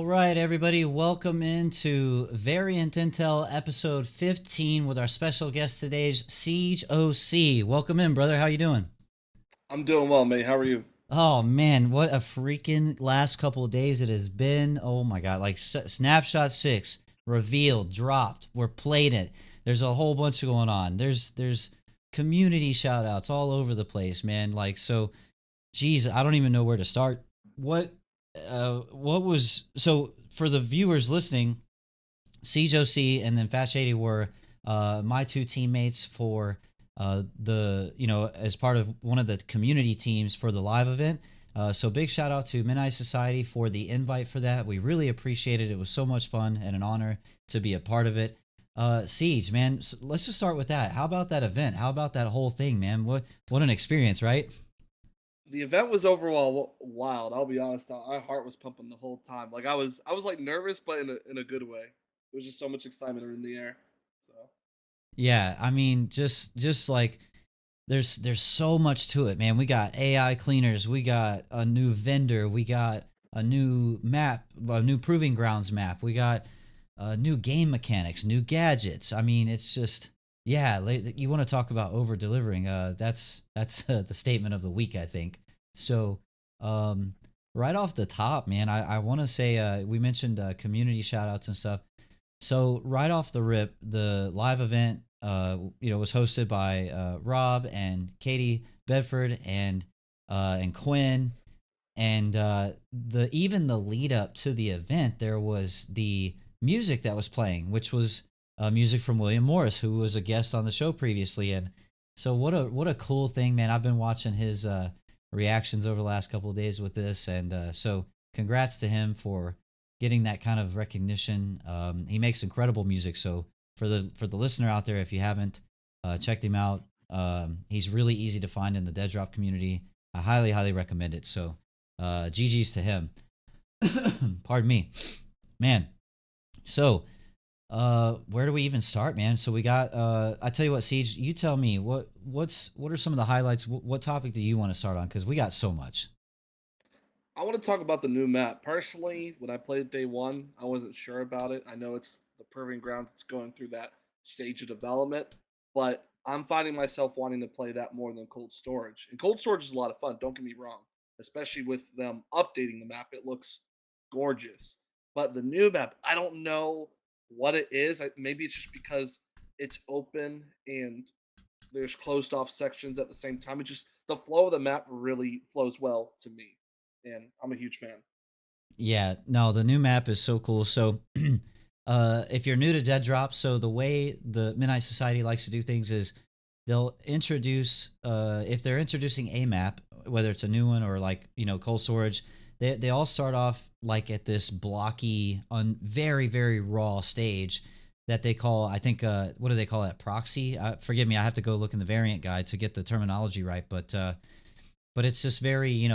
All right, everybody, welcome into Variant Intel episode 15 with our special guest today's Siege OC. Welcome in, brother. How you doing? I'm doing well, mate. How are you? Oh man, what a freaking last couple of days it has been. Oh my god, like Snapshot 6 revealed, dropped. We're playing it. There's a whole bunch going on. There's community shout outs all over the place, man. Like so geez, I don't even know where to start. What was so for the viewers listening, Siege OC and then Fat Shady were my two teammates for the as part of one of the community teams for the live event. So big shout out to Midnight Society for the invite for that. We really appreciate it. It was so much fun and an honor to be a part of it. Siege, man, let's just start with that. How about that event? How about that whole thing, man? What an experience, right? The event was overall wild. I'll be honest. My heart was pumping the whole time. Like I was like nervous, but in a good way. There was just so much excitement in the air. So Yeah, I mean, just like there's so much to it, man. We got AI cleaners, we got a new vendor, we got a new map, a new proving grounds map, we got new game mechanics, new gadgets. I mean, it's just yeah. You want to talk about over delivering? That's the statement of the week, I think. So, um, right off the top, man, I want to say we mentioned community shout outs and stuff. So right off the rip, the live event, was hosted by Rob and Katie Bedford and Quinn, and the even the lead up to the event, there was the music that was playing, which was music from William Morris, who was a guest on the show previously, and so what a cool thing, man! I've been watching his reactions over the last couple of days with this, and so congrats to him for getting that kind of recognition. He makes incredible music. So for the listener out there, if you haven't checked him out, he's really easy to find in the Dead Drop community. I highly recommend it. So GG's to him. Pardon me, man. So where do we even start, man? So we got I tell you what, Siege, you tell me what are some of the highlights? What topic do you want to start on? Because we got so much. I want to talk about the new map. Personally, when I played day one, I wasn't sure about it. I know it's the proving grounds. It's going through that stage of development, but I'm finding myself wanting to play that more than cold storage. And cold storage is a lot of fun. Don't get me wrong, especially with them updating the map. It looks gorgeous. But the new map, I don't know what it is. Maybe it's just because it's open and there's closed off sections at the same time. It just the flow of the map really flows well to me, and I'm a huge fan. Yeah, no, the new map is so cool. So, if you're new to Dead Drop, so the way the Midnight Society likes to do things is they'll introduce, if they're introducing a map, whether it's a new one or like cold storage, they all start off like at this blocky, very raw stage that they call, I think, what do they call that? Proxy. Forgive me, I have to go look in the variant guide to get the terminology right, but it's just very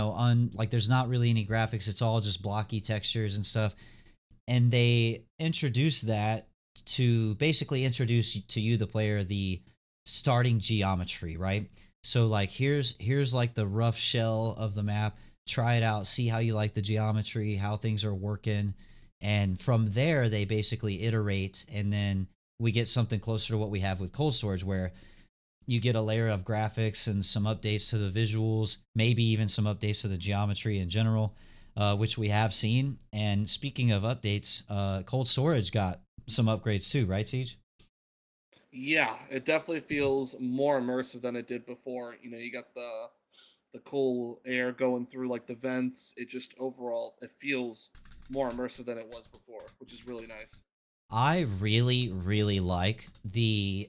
like there's not really any graphics, it's all just blocky textures and stuff, and they introduce that to basically introduce to you, the player, the starting geometry, right? So like here's like the rough shell of the map. Try it out, see how you like the geometry, how things are working, and from there they basically iterate, and then we get something closer to what we have with cold storage, where you get a layer of graphics and some updates to the visuals, maybe even some updates to the geometry in general, which we have seen. And speaking of updates, cold storage got some upgrades too, right, Siege? Yeah, it definitely feels more immersive than it did before. You got the cool air going through like the vents. It just overall it feels more immersive than it was before, which is really nice. I really like the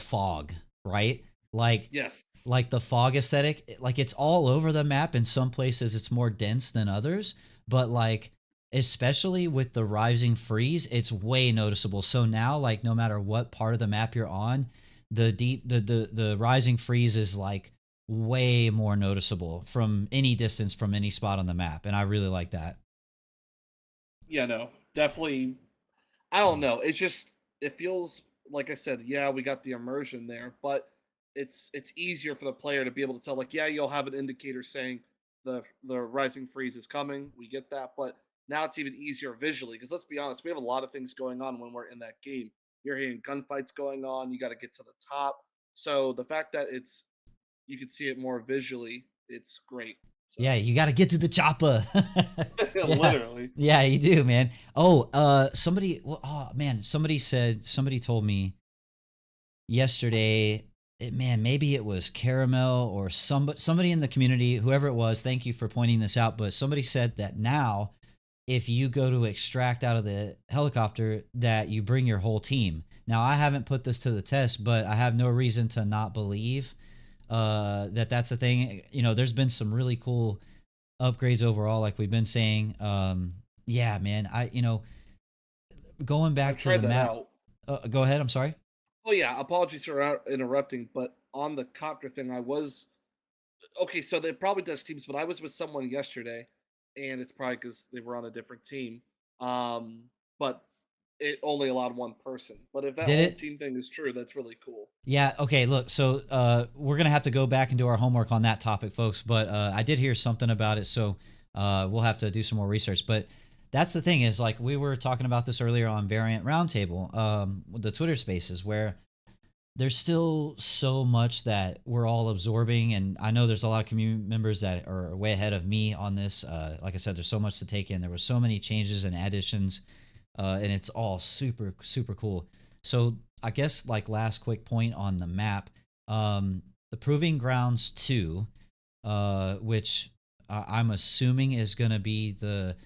fog, right? Like Yes. like the fog aesthetic, like it's all over the map. In some places it's more dense than others, but like especially with the rising freeze, it's way noticeable. So now like no matter what part of the map you're on, the rising freeze is like way more noticeable from any distance, from any spot on the map, and I really like that. Yeah, no. Definitely I don't know. It's just it feels like I said, yeah, we got the immersion there, but it's easier for the player to be able to tell like, yeah, you'll have an indicator saying the rising freeze is coming. We get that, but now it's even easier visually. Because let's be honest, we have a lot of things going on when we're in that game. You're hearing gunfights going on. You got to get to the top. So the fact that it's you can see it more visually, it's great. So Yeah, you got to get to the chopper. Yeah. literally, Yeah, you do, man. Oh, somebody, well, oh man, somebody told me yesterday, man, maybe it was Caramel or somebody in the community, whoever it was, thank you for pointing this out, but somebody said that now if you go to extract out of the helicopter that you bring your whole team. Now, I haven't put this to the test, but I have no reason to not believe that that's a thing. You know, there's been some really cool upgrades overall, like we've been saying. Yeah, man, going I've back to the tried that map. out. Go ahead. I'm sorry. Oh yeah, apologies for interrupting, but on the copter thing, I was okay. So they probably does teams, but I was with someone yesterday, and it's probably because they were on a different team. But it only allowed one person. But if that Did whole it? team thing is true, that's really cool. Yeah. Okay. Look. So we're gonna have to go back and do our homework on that topic, folks. But I did hear something about it, so we'll have to do some more research. But that's the thing is, like we were talking about this earlier on Variant Roundtable, with the Twitter Spaces, where there's still so much that we're all absorbing, and I know there's a lot of community members that are way ahead of me on this. Like I said, there's so much to take in. There were so many changes and additions, and it's all super super cool. So I guess like last quick point on the map, the Proving Grounds 2, which I'm assuming is going to be the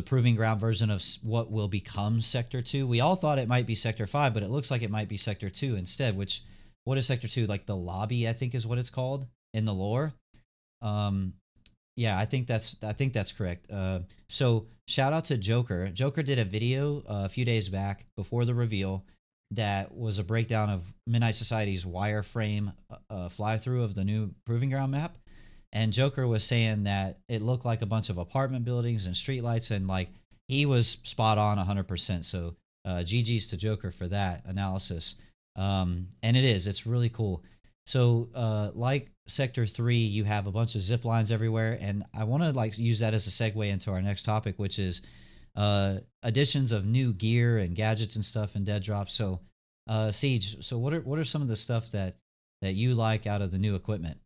proving ground version of what will become Sector 2. We all thought it might be Sector 5, but it looks like it might be Sector 2 instead, which, what is Sector 2? Like the lobby, I think is what it's called in the lore. Um, yeah, I think that's correct. So shout out to Joker. Joker did a video a few days back before the reveal that was a breakdown of Midnight Society's wireframe fly through of the new Proving Ground map. And Joker was saying that it looked like a bunch of apartment buildings and streetlights, and like he was spot on 100%. So GG's to Joker for that analysis. And it's really cool. So like Sector 3, you have a bunch of zip lines everywhere, and I want to like use that as a segue into our next topic, which is additions of new gear and gadgets and stuff in Dead Drop. So Siege, so what are some of the stuff that you like out of the new equipment?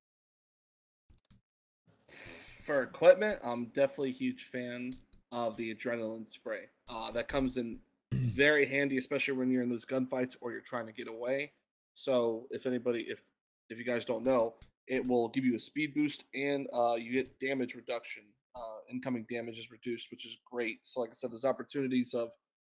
For equipment, I'm definitely a huge fan of the adrenaline spray. That comes in very handy, especially when you're in those gunfights or you're trying to get away. So if you guys don't know, it will give you a speed boost and you get damage reduction. Incoming damage is reduced, which is great. So like I said, there's opportunities of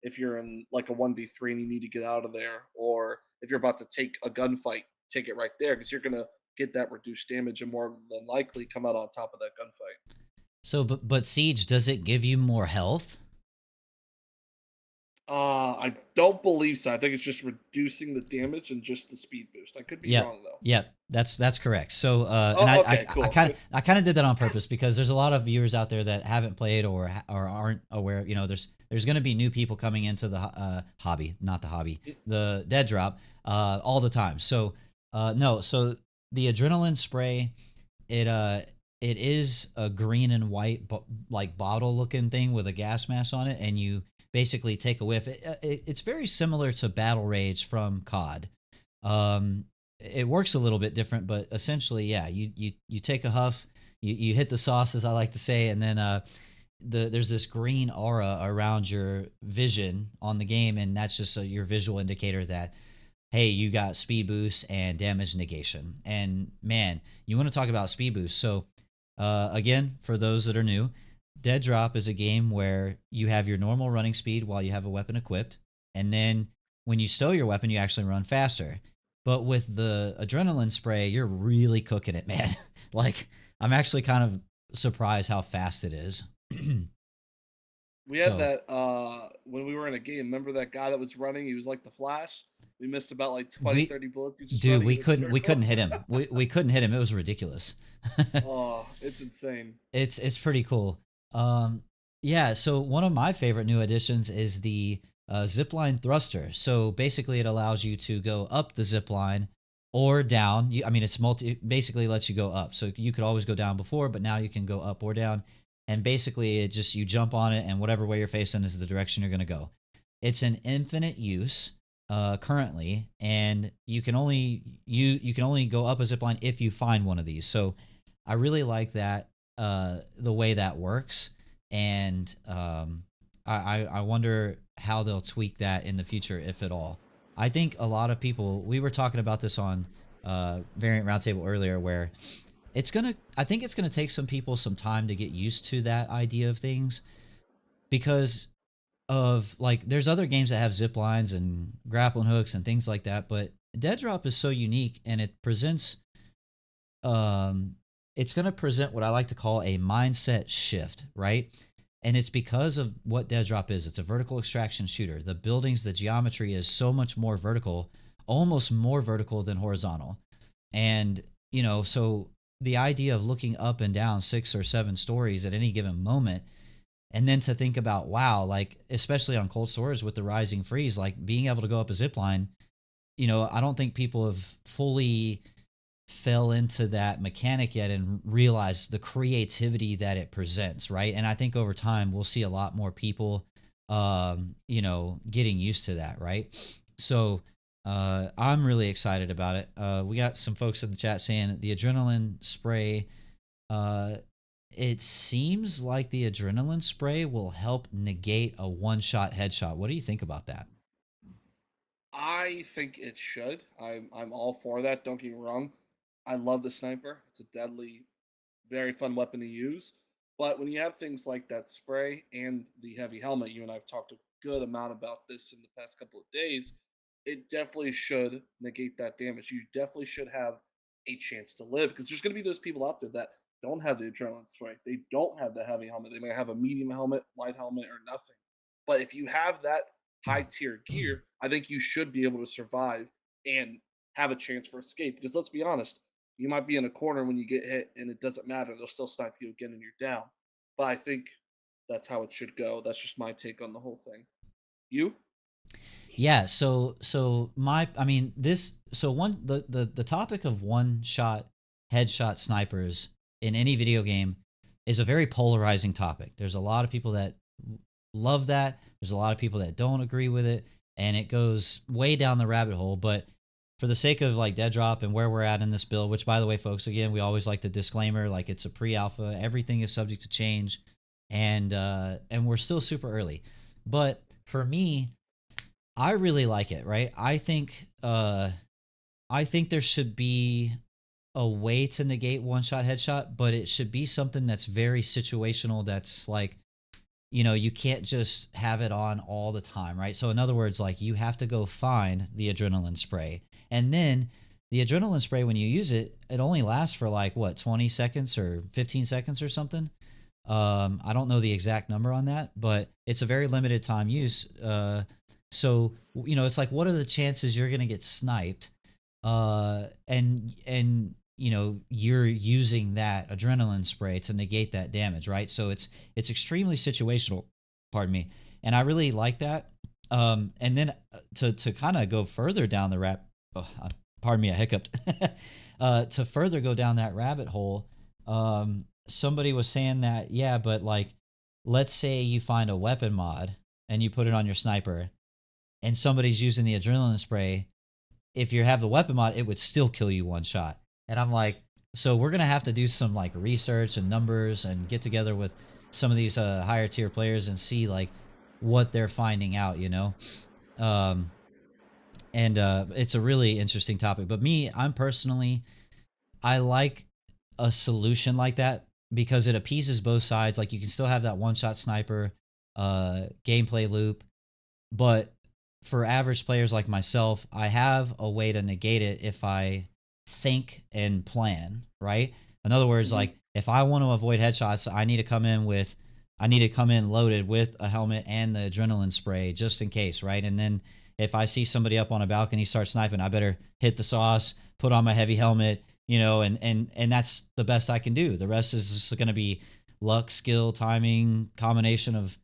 if you're in like a 1v3 and you need to get out of there, or if you're about to take a gunfight, take it right there because you're gonna get that reduced damage and more than likely come out on top of that gunfight. So, but Siege, does it give you more health? I don't believe so. I think it's just reducing the damage and just the speed boost. I could be Yep. wrong though. Yep. That's correct. So, and Oh, okay, I cool. kind of I kind of did that on purpose because there's a lot of viewers out there that haven't played or aren't aware. You know, there's going to be new people coming into the hobby, not the hobby, the Dead Drop, all the time. So, no. So the adrenaline spray, it is a green and white like bottle looking thing with a gas mask on it, and you basically take a whiff. It's very similar to Battle Rage from COD. It works a little bit different, but essentially, yeah, you take a huff, you hit the sauce, as I like to say, and then there's this green aura around your vision on the game, and that's just your visual indicator that hey, you got speed boost and damage negation. And man, you want to talk about speed boost. So again, for those that are new, Dead Drop is a game where you have your normal running speed while you have a weapon equipped, and then when you stow your weapon, you actually run faster. But with the adrenaline spray, you're really cooking it, man. Like, I'm actually kind of surprised how fast it is. We had So, that when we were in a game. Remember that guy that was running? He was like the Flash. We missed about like 20, we, 30 bullets. He was just dude, running we in a couldn't, we couldn't circle. hit him. We couldn't hit him. It was ridiculous. Oh, it's insane. It's pretty cool. Um, yeah. So one of my favorite new additions is the zipline thruster. So basically, it allows you to go up the zipline or down. I mean, it's multi. Basically, lets you go up. So you could always go down before, but now you can go up or down. and basically it just you jump on it, and whatever way you're facing is the direction you're going to go. It's an infinite use currently, and you can only go up a zip line if you find one of these. So I really like that the way that works, and I wonder how they'll tweak that in the future, if at all. I think a lot of people, we were talking about this on Variant Roundtable earlier, where I think it's gonna take some people some time to get used to that idea of things, because of like there's other games that have zip lines and grappling hooks and things like that, but Dead Drop is so unique, and it presents it's going to present what I like to call a mindset shift, right? And it's because of what Dead Drop is. It's a vertical extraction shooter. The buildings, the geometry is so much more vertical, almost more vertical than horizontal. And, so the idea of looking up and down 6 or 7 stories at any given moment, and then to think about, wow, like, especially on cold storage with the rising freeze, like being able to go up a zip line, I don't think people have fully fell into that mechanic yet and realized the creativity that it presents, right? And I think over time we'll see a lot more people getting used to that, right? So I'm really excited about it. We got some folks in the chat saying the adrenaline spray, it seems like the adrenaline spray will help negate a one-shot headshot. What do you think about that? I think it should. I'm all for that. Don't get me wrong. I love the sniper. It's a deadly, very fun weapon to use. But when you have things like that spray and the heavy helmet, you and I've talked a good amount about this in the past couple of days, it definitely should negate that damage. You definitely should have a chance to live, because there's going to be those people out there that don't have the adrenaline spray. They don't have the heavy helmet. They may have a medium helmet, light helmet, or nothing. But if you have that high tier gear, I think you should be able to survive and have a chance for escape. Because let's be honest, you might be in a corner when you get hit, and it doesn't matter. They'll still snipe you again, and you're down. But I think that's how it should go. That's just my take on the whole thing. You? Yeah, so my I mean this so one the topic of one shot headshot snipers in any video game is a very polarizing topic. There's a lot of people that love that. There's a lot of people that don't agree with it, and it goes way down the rabbit hole. But for the sake of like Dead Drop and where we're at in this build, which by the way, folks, again, we always like the disclaimer, like it's a pre-alpha, everything is subject to change, and we're still super early. But for me, I really like it, right? I think there should be a way to negate one shot headshot, but it should be something that's very situational, that's like, you can't just have it on all the time, right? So in other words, like you have to go find the adrenaline spray. And then the adrenaline spray, when you use it, it only lasts for like what, 20 seconds or 15 seconds or something. I don't know the exact number on that, but it's a very limited time use. So, it's like, what are the chances you're going to get sniped? And you're using that adrenaline spray to negate that damage, right? So it's extremely situational, pardon me. And I really like that. And then to kind of go further down the pardon me, I hiccuped. To further go down that rabbit hole, somebody was saying that, yeah, but like, let's say you find a weapon mod and you put it on your sniper, and somebody's using the adrenaline spray. If you have the weapon mod, it would still kill you one shot. And I'm like, so we're going to have to do some like research and numbers and get together with some of these higher tier players and see like what they're finding out, and it's a really interesting topic. But I'm personally, I like a solution like that because it appeases both sides. Like you can still have that one shot sniper gameplay loop, but for average players like myself, I have a way to negate it if I think and plan, right? In other words, like if I want to avoid headshots, I need to come in loaded with a helmet and the adrenaline spray just in case, right? And then if I see somebody up on a balcony start sniping, I better hit the sauce, put on my heavy helmet, and that's the best I can do. The rest is just going to be luck, skill, timing, combination of,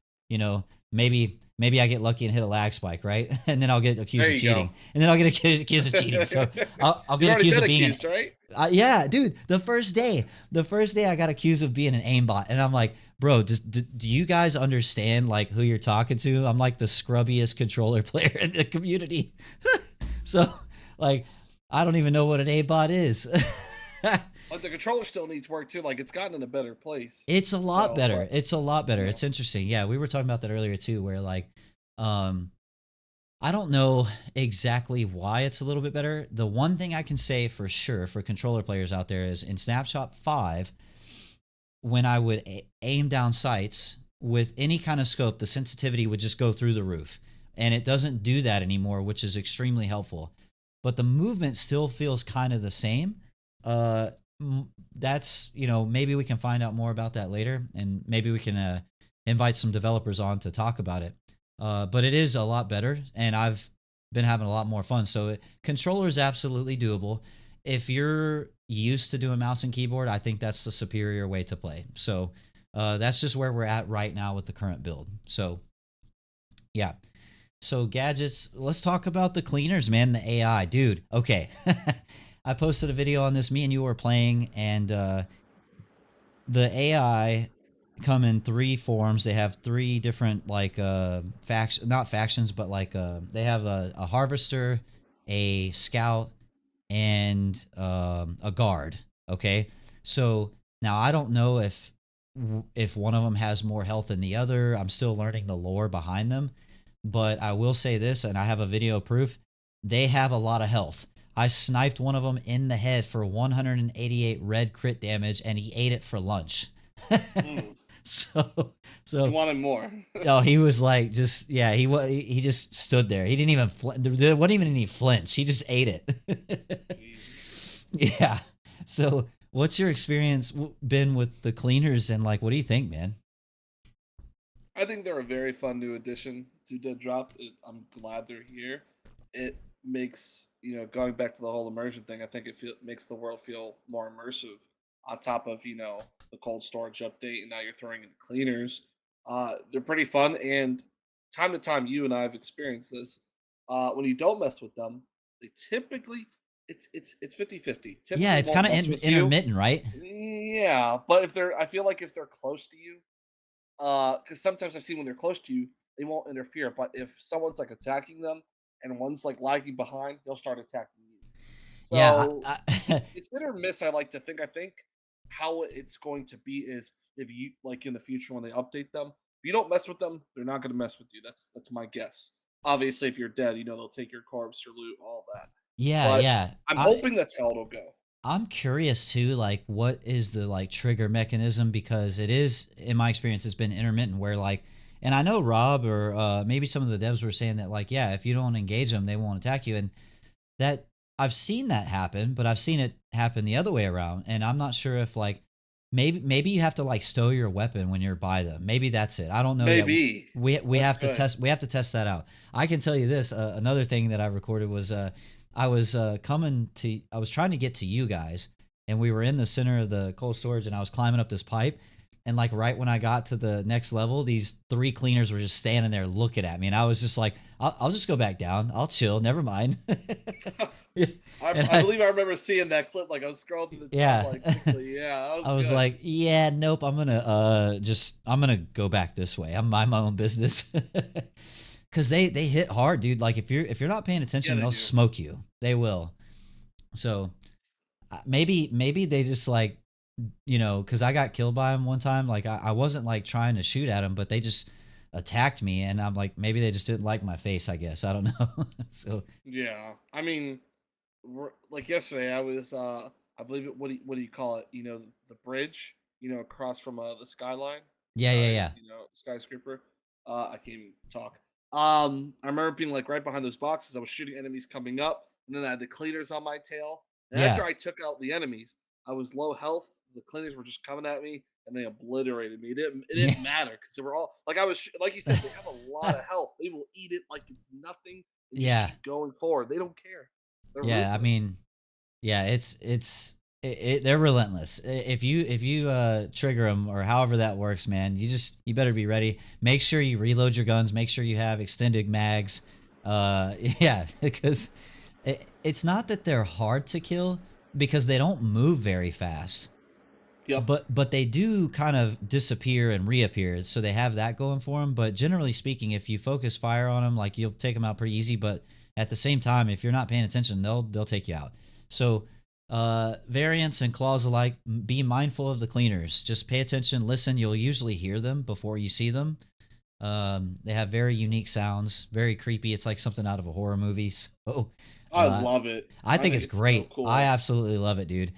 maybe I get lucky and hit a lag spike, right? And then I'll get accused There of you go. cheating, and then I'll get accused of cheating. So I'll You've get already accused been of being an accused, right? yeah, dude. The first day I got accused of being an aimbot, and I'm like, bro, do you guys understand like who you're talking to? I'm like the scrubbiest controller player in the community. So like, I don't even know what an aimbot is. But the controller still needs work too. Like it's gotten in a better place. It's a lot So, better. but It's a lot better. you know, It's interesting. Yeah, we were talking about that earlier too, where like, um, I don't know exactly why it's a little bit better. The one thing I can say for sure for controller players out there is in Snapshot 5, when I would aim down sights with any kind of scope, the sensitivity would just go through the roof. And it doesn't do that anymore, which is extremely helpful. But the movement still feels kind of the same. Uh, that's, maybe we can find out more about that later, and maybe we can invite some developers on to talk about it. But it is a lot better, and I've been having a lot more fun. So controller is absolutely doable. If you're used to doing mouse and keyboard, I think that's the superior way to play. So that's just where we're at right now with the current build. So yeah. So gadgets, let's talk about the cleaners, man. The AI, dude. Okay. I posted a video on this. Me and you were playing, and the AI come in three forms. They have three different like not factions, but like they have a harvester, a scout, and a guard. Okay, so now I don't know if one of them has more health than the other. I'm still learning the lore behind them, but I will say this, and I have a video proof. They have a lot of health. I sniped one of them in the head for 188 red crit damage, and he ate it for lunch. mm, so you so wanted more. oh, he was like just yeah, he just stood there. He didn't even there wasn't even any flinch. He just ate it. Jesus. Yeah. So what's your experience been with the cleaners, and like what do you think, man? I think they're a very fun new addition to Dead Drop. I'm glad they're here. It makes going back to the whole immersion thing. I think makes the world feel more immersive. On top of the cold storage update, and now you're throwing in cleaners. They're pretty fun, and time to time, you and I have experienced this. When you don't mess with them, they typically it's 50-50. Yeah, Typically it's kind won't of mess with you. intermittent, right? Yeah, but I feel like if they're close to you, because sometimes I've seen when they're close to you, they won't interfere. But if someone's like attacking them and one's like lagging behind, they'll start attacking you. Yeah, So it's hit or miss. I like to think. I think how it's going to be is if you like in the future when they update them, if you don't mess with them, they're not going to mess with you. That's my guess. Obviously, if you're dead, they'll take your corpse, your loot, all that. yeah, But yeah. I'm hoping that's how it'll go. I'm curious too, like what is the like trigger mechanism, because it is, in my experience, it's been intermittent where like, and I know Rob or maybe some of the devs were saying that like, yeah, if you don't engage them, they won't attack you, and that I've seen that happen, but I've seen it happen the other way around, and I'm not sure if like maybe you have to like stow your weapon when you're by them. Maybe that's it. I don't know yet. Maybe We that's have to good. test that out. I can tell you this. Another thing that I recorded was I was I was trying to get to you guys, and we were in the center of the cold storage, and I was climbing up this pipe. And like right when I got to the next level, these three cleaners were just standing there looking at me, and I was just like, I'll just go back down. I'll chill. Never mind." And I believe I remember seeing that clip. Like I was scrolling through the yeah, timeline quickly. Yeah, that was I was good. like, yeah, nope. I'm gonna go back this way. I'm mind my own business. Cause they hit hard, dude. Like if you're not paying Yeah, attention, they they'll do. smoke you. They will. So maybe they just like because I got killed by them one time. Like I wasn't like trying to shoot at them, but they just attacked me, and I'm like maybe they just didn't like my face. I guess I don't know. So Yeah, I mean, like yesterday, I was I believe it. What do you call it? The bridge. Across from the skyline. yeah, yeah, Sky. yeah, Skyscraper. I can't even talk. I remember being like right behind those boxes. I was shooting enemies coming up, and then I had the cleaners on my tail. And after yeah, I took out the enemies, I was low health. The cleaners were just coming at me, and they obliterated me. It yeah, didn't matter because they were all like I was like you said. They have a lot of health. They will eat it like it's nothing and just yeah. keep going forward. They don't care. They're Yeah, I ruthless. mean, yeah, it's they're relentless. If you trigger them or however that works, man, you better be ready. Make sure you reload your guns. Make sure you have extended mags. Yeah, because it's not that they're hard to kill because they don't move very fast, Yep. but they do kind of disappear and reappear, so they have that going for them. But generally speaking, if you focus fire on them, like you'll take them out pretty easy. But at the same time, if you're not paying attention, they'll take you out. So variants and claws alike, be mindful of the cleaners. Just pay attention, listen. You'll usually hear them before you see them. They have very unique sounds, very creepy. It's like something out of a horror movie. So I love it. I think it's it's so great. cool. I absolutely love it, dude.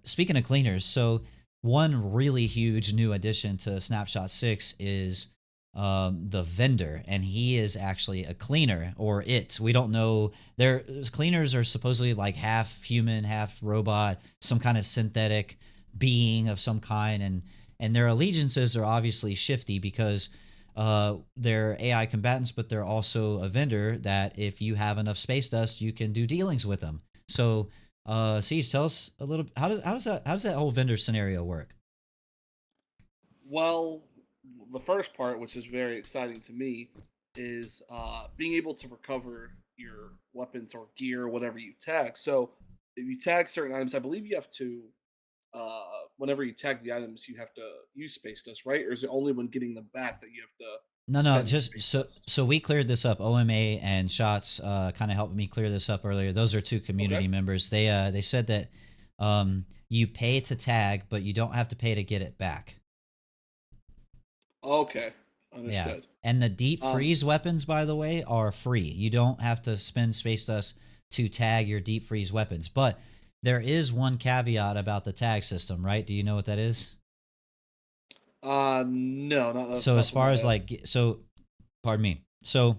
Speaking of cleaners, so one really huge new addition to Snapshot 6 is the vendor, and he is actually a cleaner, or it. We don't know. Their cleaners are supposedly like half human, half robot, some kind of synthetic being of some kind, and their allegiances are obviously shifty because they're AI combatants, but they're also a vendor that if you have enough space dust, you can do dealings with them. So, Siege, tell us a little. How does that whole vendor scenario work? Well, the first part, which is very exciting to me, is being able to recover your weapons or gear, whatever you tag. So, if you tag certain items, I believe you have to. Whenever you tag the items, you have to use space dust, right? Or is it only when getting them back that you have to No, no, spend just space so dust? so we cleared this up. OMA and Shots kind of helped me clear this up earlier. Those are two Okay. community members. They said that you pay to tag, but you don't have to pay to get it back. Okay. Yeah. Understood. And the deep Um, freeze weapons, by the way, are free. You don't have to spend space dust to tag your deep freeze weapons. But there is one caveat about the tag system, right? Do you know what that is? no, not off the So as top of far my as head. like so pardon me. So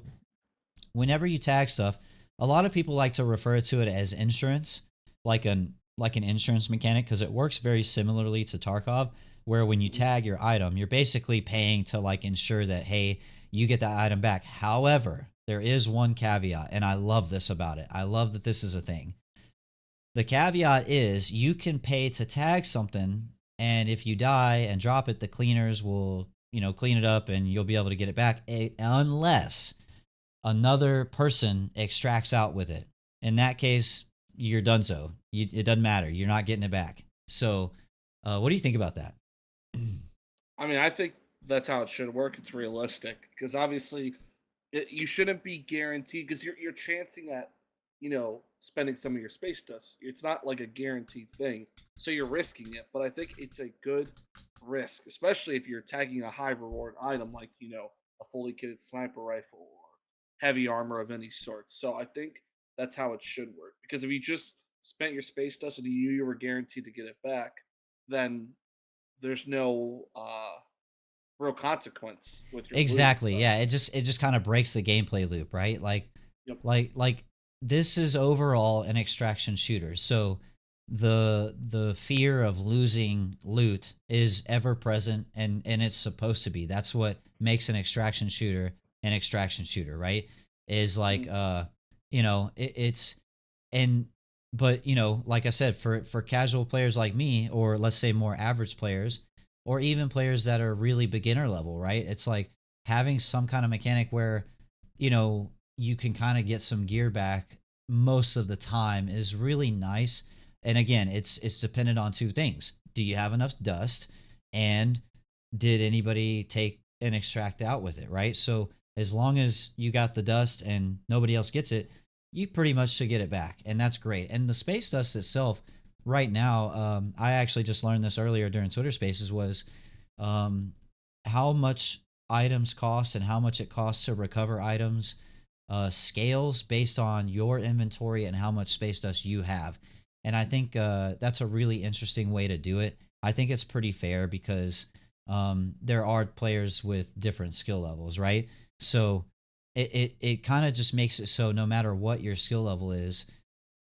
whenever you tag stuff, a lot of people like to refer to it as insurance, like an insurance mechanic, because it works very similarly to Tarkov, where when you Mhm. tag your item, you're basically paying to like ensure that hey, you get that item back. However, there is one caveat, and I love this about it. I love that this is a thing. The caveat is you can pay to tag something, and if you die and drop it, the cleaners will clean it up, and you'll be able to get it back, unless another person extracts out with it. In that case, you're done. So it doesn't matter. You're not getting it back. So, what do you think about that? I mean, I think that's how it should work. It's realistic because obviously, you shouldn't be guaranteed because you're chancing at spending some of your space dust. It's not like a guaranteed thing, so you're risking it. But I think it's a good risk, especially if you're tagging a high reward item like a fully kitted sniper rifle or heavy armor of any sort. So I think that's how it should work. Because if you just spent your space dust and you knew you were guaranteed to get it back, then there's no real consequence with your looting Exactly. stuff. Yeah. It just kind of breaks the gameplay loop, right? Yep. Like this is overall an extraction shooter. So the fear of losing loot is ever present, and it's supposed to be. That's what makes an extraction shooter, right? Is like Mhm. it's and but like I said, for casual players like me, or let's say more average players, or even players that are really beginner level, right? It's like having some kind of mechanic where you can kind of get some gear back most of the time is really nice. And again, it's dependent on two things: do you have enough dust, and did anybody take and extract out with it, right? So as long as you got the dust and nobody else gets it, you pretty much should get it back, and that's great. And the space dust itself, right now, I actually just learned this earlier during Twitter Spaces, was um, how much items cost and how much it costs to recover items scales based on your inventory and how much space dust you have. And I think that's a really interesting way to do it. I think it's pretty fair because there are players with different skill levels, right? So it kind of just makes it so no matter what your skill level is,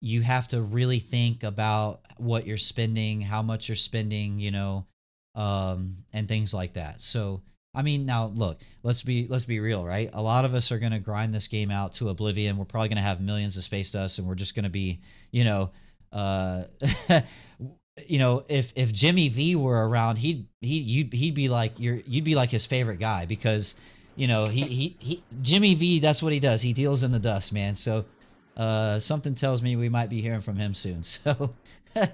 you have to really think about what you're spending, how much you're spending, and things like that. So, I mean, now look, let's be real, right? A lot of us are gonna grind this game out to oblivion. We're probably gonna have millions of space dust, and we're just gonna be, you know, uh, if Jimmy V were around, he'd be like you'd be like his favorite guy because he Jimmy V, that's what he does. He deals in the dust, man. So something tells me we might be hearing from him soon. So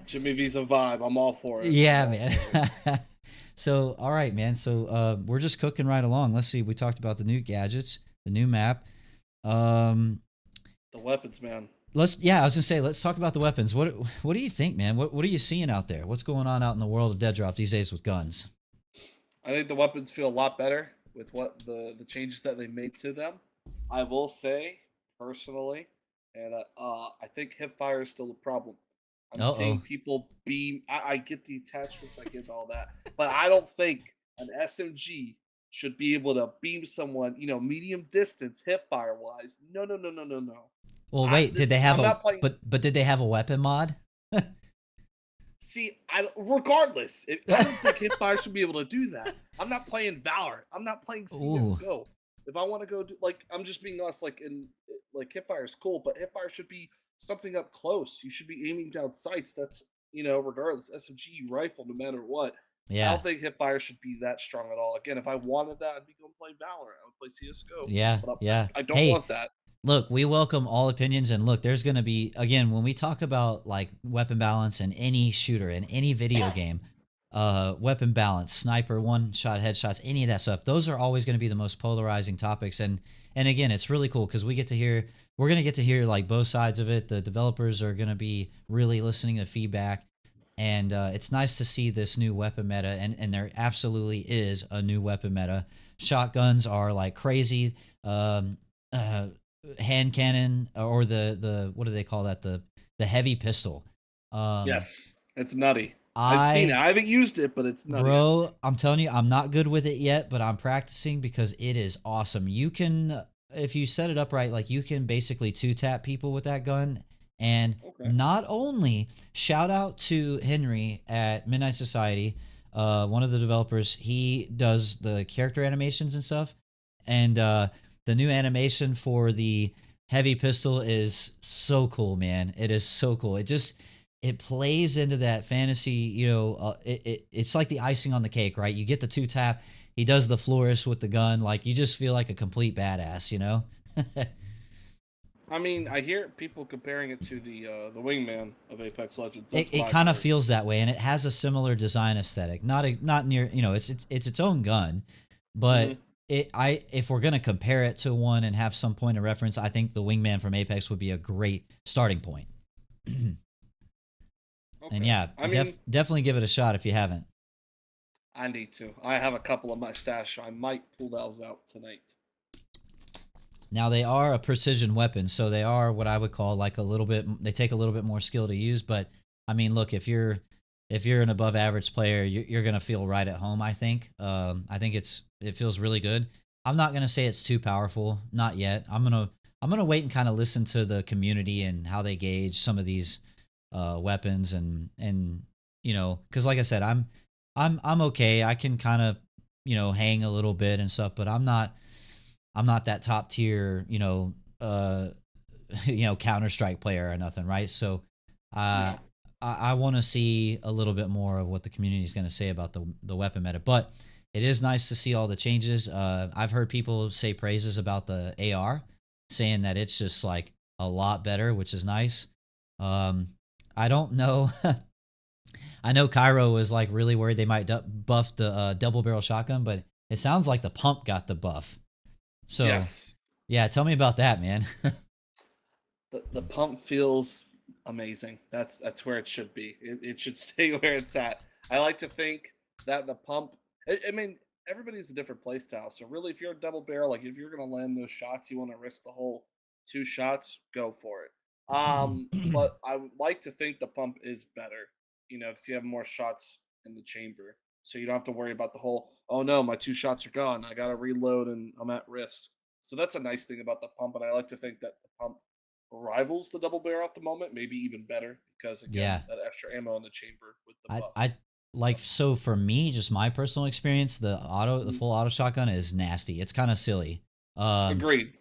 Jimmy V's a vibe. I'm all for it. yeah, man. So all right, man. So we're just cooking right along. Let's see. We talked about the new gadgets, the new map. Um, The weapons, man. I was gonna say, let's talk about the weapons. What do you think, man? What are you seeing out there? What's going on out in the world of Dead Drop these days with guns? I think the weapons feel a lot better with what the changes that they made to them. I will say personally, and I think hipfire is still a problem. I'm Uh seeing oh. people beam. I get the attachments, I get all that, but I don't think an SMG should be able to beam someone, medium distance hipfire wise. No, no, no, no, no, no. Well, wait. Did they have I'm a not playing. but did they have a weapon mod? See, regardless, I don't think Hipfire should be able to do that. I'm not playing Valor. I'm not playing Ooh. CS:GO. If I want to go do I'm just being honest. Like Hipfire is cool, but Hipfire should be something up close. You should be aiming down sights. That's regardless SMG rifle, no matter what. I Yeah. don't think Hipfire should be that strong at all. Again, if I wanted that, I'd be going to play Valor. I would play CS:GO, Yeah. but Yeah. I don't Hey, want that. look, we welcome all opinions, and look, there's going to be, again, when we talk about like weapon balance in any shooter in any video game, weapon balance, sniper, one shot headshots, any of that stuff, those are always going to be the most polarizing topics. And again, it's really cool because we're going to get to hear like both sides of it. The developers are going to be really listening to feedback, and it's nice to see this new weapon meta, and there absolutely is a new weapon meta. Shotguns are like crazy. Hand cannon, or the what do they call that, the heavy pistol. um Yes, it's nutty. I've seen it. I I haven't used it, but it's nutty. I've seen Bro, I'm telling you, I'm not good with it yet, but I'm practicing because it is awesome. You can, if you set it up right, like you can basically two tap people with that gun. And Okay. not only, shout out to Henry at Midnight Society, one of the developers. He does the character animations and stuff. And the new animation for the heavy pistol is so cool, man. It is so cool. It plays into that fantasy, it's like the icing on the cake, right? You get the two tap, he does the flourish with the gun, like you just feel like a complete badass, you know? I mean, I hear people comparing it to the wingman of Apex Legends. it That's it what I've kind of heard. feels that way, and it has a similar design aesthetic. Not near, it's its own gun, but Hmm. if we're gonna compare it to one and have some point of reference, I think the wingman from Apex would be a great starting point. And Okay. yeah, I mean, definitely give it a shot if you haven't. I need to. I have a couple of my stash. So I might pull those out tonight. Now they are a precision weapon, so they are what I would call like a little bit. They take a little bit more skill to use, but I mean, look, if you're an above average player, you're gonna feel right at home. I think it feels really good. I'm not gonna say it's too powerful, not yet. I'm gonna wait and kind of listen to the community and how they gauge some of these weapons, and because like I said, I'm okay. I can kind of hang a little bit and stuff, but I'm not that top tier, Counter Strike player or nothing, right? So, uh, Yeah. I want to see a little bit more of what the community is going to say about the weapon meta. But it is nice to see all the changes. I've heard people say praises about the AR, saying that it's just like a lot better, which is nice. Um, I don't know. I know Cairo was like really worried they might buff the double barrel shotgun, but it sounds like the pump got the buff. So, Yes. yeah, tell me about that, man. The pump feels amazing. That's where it should be. It should stay where it's at. I like to think that the pump. I mean, everybody's a different play style. So really, if you're a double barrel, like if you're gonna land those shots, you want to risk the whole two shots, go for it. But I would like to think the pump is better. Because you have more shots in the chamber, so you don't have to worry about the whole. Oh no, my two shots are gone. I gotta reload and I'm at risk. So that's a nice thing about the pump, and I like to think that the pump rivals the double barrel at the moment, maybe even better because again, Yeah. that extra ammo in the chamber with the I buff. I like, so for me, just my personal experience, the Mhm. full auto shotgun is nasty. It's kind of silly. Um Agreed.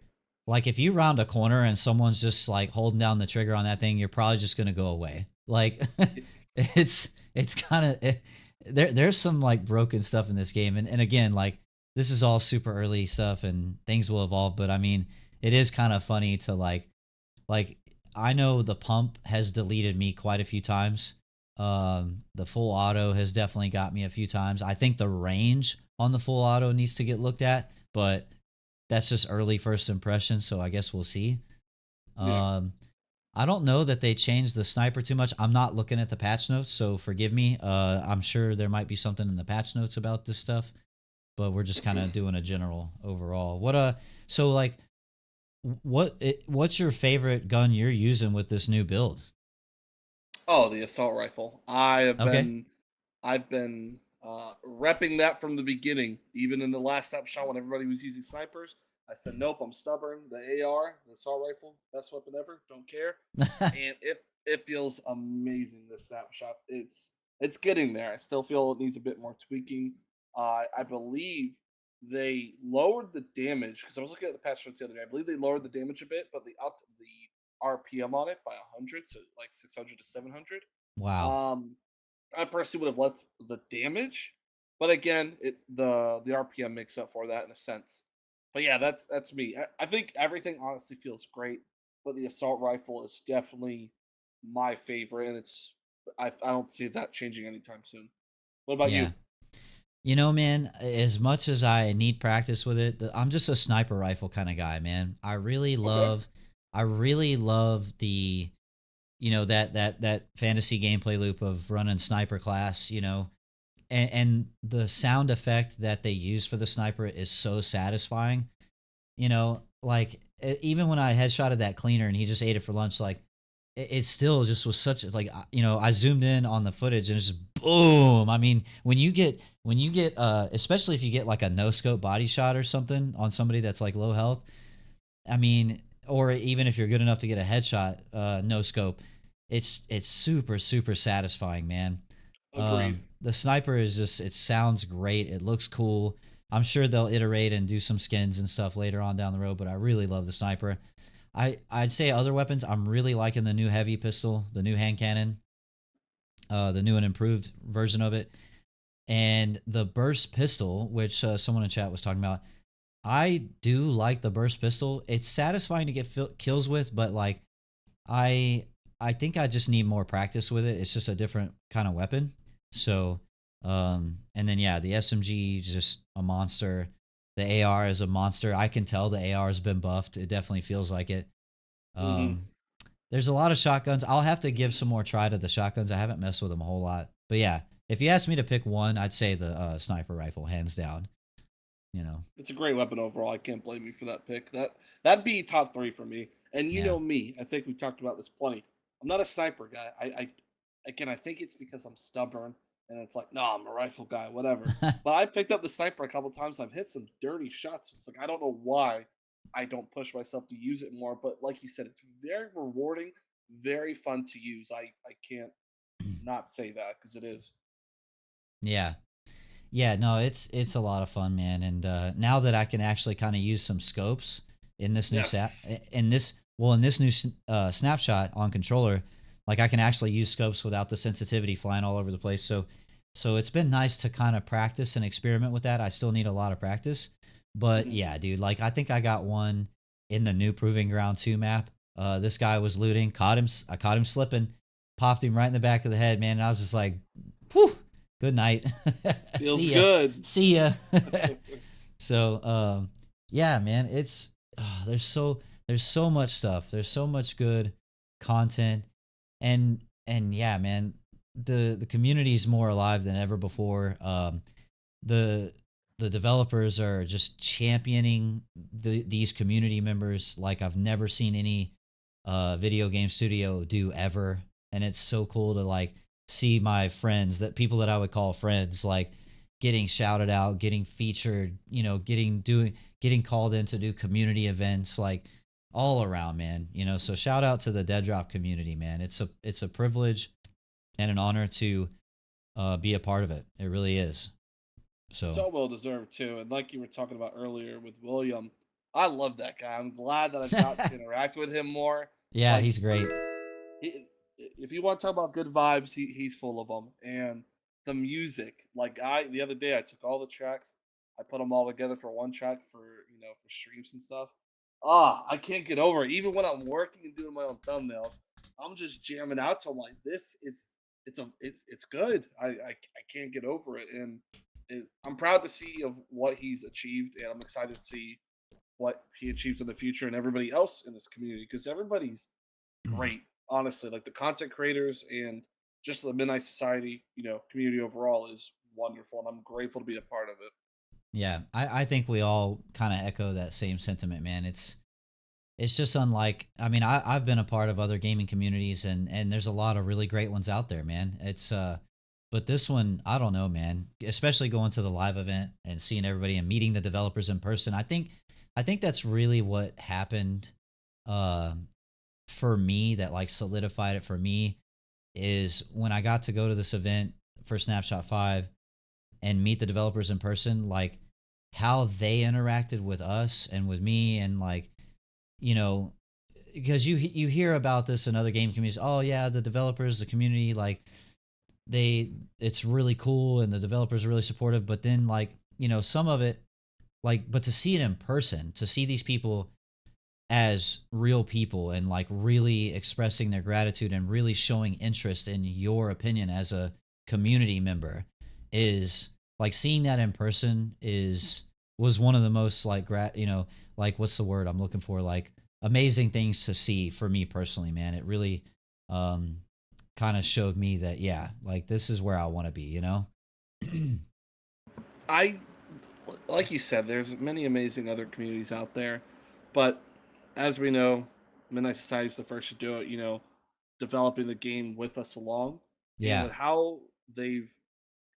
like if you round a corner and someone's just like holding down the trigger on that thing, you're probably just going to go away. Like it's kind of there's some like broken stuff in this game, and again, like this is all super early stuff and things will evolve, but I mean it is kind of funny to like I know the pump has deleted me quite a few times. The full auto has definitely got me a few times. I think the range on the full auto needs to get looked at, but that's just early first impressions, so I guess we'll see. Yeah. Um, I don't know that they changed the sniper too much. I'm not looking at the patch notes, so forgive me. I'm sure there might be something in the patch notes about this stuff, but we're just kind of doing a general overall. So like what's your favorite gun you're using with this new build? Oh, the assault rifle. Okay. I've been repping that from the beginning. Even in the last snapshot when everybody was using snipers, I said nope. I'm stubborn. The AR, the assault rifle, best weapon ever. Don't care. And it feels amazing. This snapshot. It's getting there. I still feel it needs a bit more tweaking. I believe they lowered the damage because I was looking at the patch notes the other day. I believe they lowered the damage a bit, but the RPM on it by 100, so like 600 to 700. Wow. Um, I personally would have left the damage, but again, the RPM makes up for that in a sense. But yeah, that's me. I think everything honestly feels great, but the assault rifle is definitely my favorite, and I don't see that changing anytime soon. What about you? Yeah. You know, man, as much as I need practice with it, I'm just a sniper rifle kind of guy, man. Okay. I really love the, that fantasy gameplay loop of running sniper class, and the sound effect that they use for the sniper is so satisfying. Like even when I headshotted that cleaner and he just ate it for lunch, like it still just was such like I zoomed in on the footage and it's just boom. I mean, when you get especially if you get like a no scope body shot or something on somebody that's like low health, I mean, or even if you're good enough to get a headshot no scope, it's super super satisfying, man. Agreed. The sniper is just it sounds great. It looks cool. I'm sure they'll iterate and do some skins and stuff later on down the road, but I really love the sniper. I'd say other weapons. I'm really liking the new heavy pistol, the new hand cannon, the new and improved version of it, and the burst pistol, which someone in chat was talking about. I do like the burst pistol. It's satisfying to get kills with, but like I I think I just need more practice with it. It's just a different kind of weapon. So, and then yeah, the SMG is just a monster. The AR is a monster. I can tell the AR has been buffed. It definitely feels like it. Hmm. Um, there's a lot of shotguns. I'll have to give some more try to the shotguns. I haven't messed with them a whole lot. But yeah, if you ask me to pick one, I'd say the sniper rifle, hands down. You know, It's a great weapon overall. I can't blame you for that pick. That'd be top three for me. And you yeah. know me, I think we talked about this plenty. I'm not a sniper guy. I again, I think it's because I'm stubborn and it's like, no, I'm a rifle guy, whatever. But I picked up the sniper a couple times. I've hit some dirty shots. It's like I don't know why I don't push myself to use it more. But like you said, it's very rewarding, very fun to use. I can't not say that because it is. Yeah. Yeah, no, it's a lot of fun, man. And now that I can actually kind of use some scopes in this new Yes. in this new snapshot on controller, like I can actually use scopes without the sensitivity flying all over the place. So it's been nice to kind of practice and experiment with that. I still need a lot of practice, but Hmm. yeah, dude, like I think I got one in the new Proving Ground 2 map. This guy was looting, I caught him slipping, popped him right in the back of the head, man. And I was just like, whew, good night. Feels See ya. good. See ya. So yeah, man, it's there's so much stuff. There's so much good content, and yeah, man, the community is more alive than ever before. The the developers are just championing these community members like I've never seen any video game studio do ever, and it's so cool to like see my friends, that people that I would call friends, like getting shouted out, getting featured, getting called in to do community events, like all around, man. So shout out to the Dead Drop community, man. It's a privilege and an honor to be a part of it. It really is. It's So all well deserved too. And like you were talking about earlier with William, I love that guy. I'm glad that I've got to interact with him more. yeah, Like he's great. if you want to talk about good vibes, he's full of them. And the music, like the other day, I took all the tracks, I put them all together for one track for for streams and stuff. Ah, I can't get over it. Even when I'm working and doing my own thumbnails, I'm just jamming out to 'em like this is it's good. I can't get over it, and I'm proud to see of what he's achieved, and I'm excited to see what he achieves in the future and everybody else in this community because everybody's great, honestly. Like the content creators and just the Midnight Society, community overall is wonderful, and I'm grateful to be a part of it. Yeah, I think we all kind of echo that same sentiment, man. It's just unlike. I mean, I've been a part of other gaming communities, and there's a lot of really great ones out there, man. But this one, I don't know, man. Especially going to the live event and seeing everybody and meeting the developers in person. I think that's really what happened, uh, for me. That like solidified it for me is when I got to go to this event for Snapshot 5 and meet the developers in person, like how they interacted with us and with me, and like, you know, because you hear about this in other game communities. Oh yeah, the developers, the community, like it's really cool and the developers are really supportive. But then like some of it, like, but to see it in person, to see these people as real people and like really expressing their gratitude and really showing interest in your opinion as a community member is like seeing that in person is was one of the most like like what's the word I'm looking for, like amazing things to see for me personally, man. It really um kind of showed me that yeah, like this is where I want to be. I like you said, there's many amazing other communities out there, but as we know, Midnight Society is the first to do it. Developing the game with us along, and Yeah. with how they've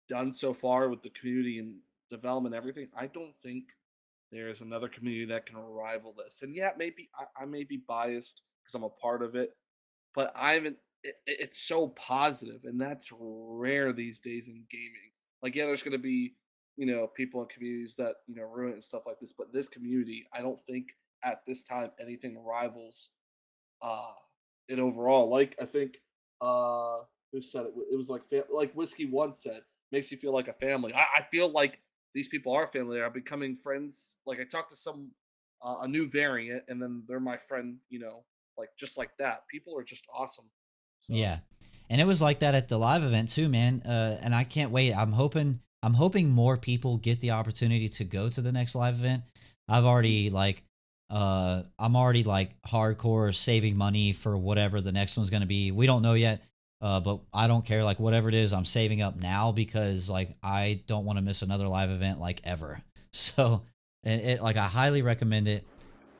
done so far with the community and development, and everything. I don't think there's another community that can rival this. And yeah, maybe I may be biased because I'm a part of it, but I haven't. It's so positive, and that's rare these days in gaming. Like, yeah, there's going to be people in communities that ruin it and stuff like this, but this community, I don't think at this time anything rivals uh it overall. Like I think uh who said it? It was like like Whiskey once said, makes you feel like a family. I feel like these people are family. They are becoming friends. Like I talked to some a new variant, and then they're my friend. Like just like that. People are just awesome. So Yeah. And it was like that at the live event too, man. And I can't wait. I'm hoping more people get the opportunity to go to the next live event. I've already like I'm already like hardcore saving money for whatever the next one's going to be. We don't know yet. But I don't care, like whatever it is, I'm saving up now because like I don't want to miss another live event like ever. So like I highly recommend it.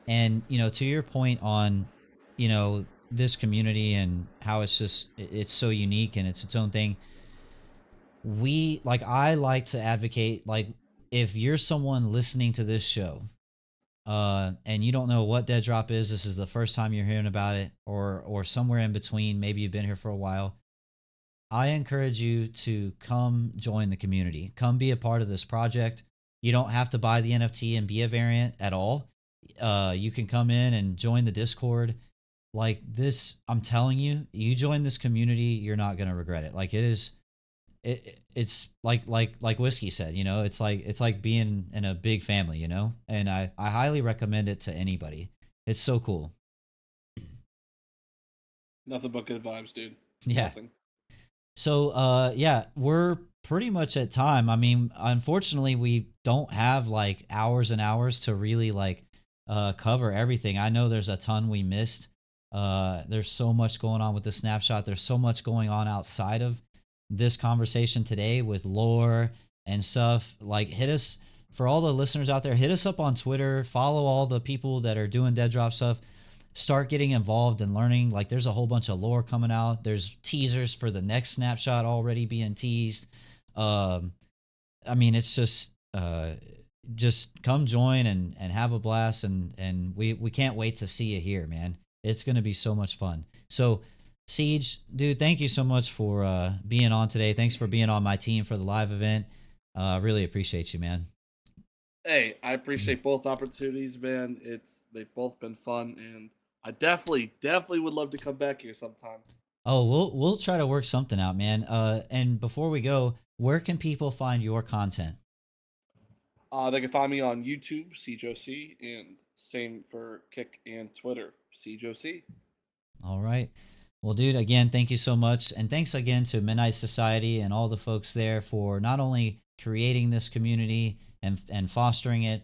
And to your point on this community and how it's so unique and it's its own thing, we like I like to advocate, like, if you're someone listening to this show and you don't know what Dead Drop is, this is the first time you're hearing about it, or somewhere in between, maybe you've been here for a while, I encourage you to come join the community. Come be a part of this project. You don't have to buy the NFT and be a variant at all. You can come in and join the Discord. Like this, I'm telling you, you join this community, you're not gonna regret it. Like it is, it's like Whiskey said. It's like being in a big family. And I highly recommend it to anybody. It's so cool. nothing but good vibes, dude. Yeah. Nothing. So, yeah, we're pretty much at time. I mean, unfortunately, we don't have like hours and hours to really like cover everything. I know there's a ton we missed. There's so much going on with the snapshot. There's so much going on outside of this conversation today with lore and stuff. Like, hit us for all the listeners out there. Hit us up on Twitter. Follow all the people that are doing Dead Drop stuff. Start getting involved and learning. Like there's a whole bunch of lore coming out. There's teasers for the next snapshot already being teased. Um, I mean, it's just come join and have a blast, and we can't wait to see you here, man. It's gonna be so much fun. So, Siege, dude, thank you so much for being on today. Thanks for being on my team for the live event. Really appreciate you, man. Hey, I appreciate both opportunities, man. They've both been fun, and I definitely would love to come back here sometime. Oh, we'll try to work something out, man. And before we go, where can people find your content? They can find me on YouTube, CJOC, and same for Kick and Twitter, CJOC. All right. Well, dude, again, thank you so much. And thanks again to Midnight Society and all the folks there for not only creating this community and fostering it.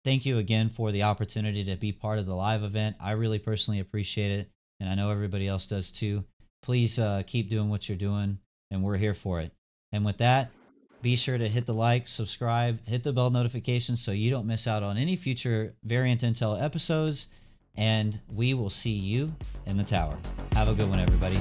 Thank you again for the opportunity to be part of the live event. I really personally appreciate it. And I know everybody else does too. Please keep doing what you're doing, and we're here for it. And with that, be sure to hit the like, subscribe, hit the bell notification so you don't miss out on any future Variant Intel episodes. And we will see you in the tower. Have a good one, everybody.